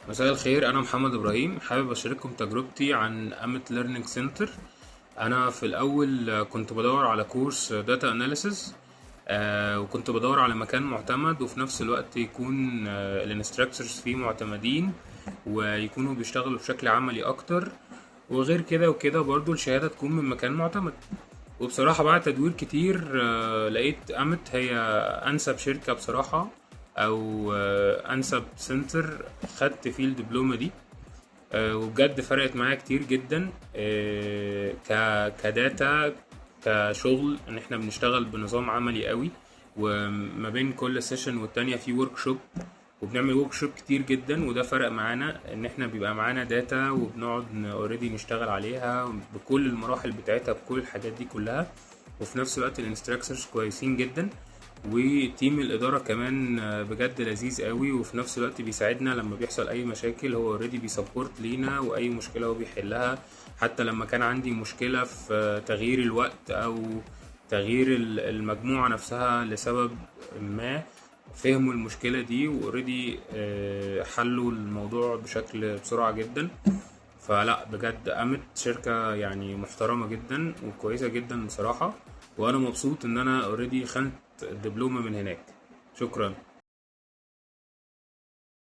مساء الخير، أنا محمد إبراهيم. حابب أشارككم تجربتي عن أمت ليرنينج سنتر. أنا في الأول كنت بدور على كورس داتا أناليسز، وكنت بدور على مكان معتمد وفي نفس الوقت يكون الانستراكتورز فيه معتمدين ويكونوا بيشتغلوا بشكل عملي أكتر، وغير كده وكده برضو الشهادة تكون من مكان معتمد. وبصراحة بعد تدوير كتير لقيت أمت هي أنسب شركة بصراحة، أو أنسب سنتر خدت فيه الدبلومة دي. وبجد فرقت معايا كتير جدا، كداتا، كشغل ان احنا بنشتغل بنظام عملي قوي، وما بين كل سيشن والتانية في ورك شوب، وبنعمل ورك شوب كتير جدا. وده فرق معانا ان احنا بيبقى معانا داتا وبنقعد اوريدي نشتغل عليها بكل المراحل بتاعتها، بكل الحاجات دي كلها. وفي نفس الوقت الانستراكتورز كويسين جدا، وتيم الإدارة كمان بجد لذيذ قوي، وفي نفس الوقت بيساعدنا لما بيحصل أي مشاكل. هو اوريدي بيسبورت لينا، وأي مشكلة هو بيحلها. حتى لما كان عندي مشكلة في تغيير الوقت أو تغيير المجموعة نفسها لسبب ما، فهموا المشكلة دي واوريدي حلوا الموضوع بشكل بسرعة جدا. فلا بجد قامت شركة يعني محترمة جدا وكويسة جدا بصراحة، وانا مبسوط ان انا اوريدي خدت الدبلومة من هناك. شكرا.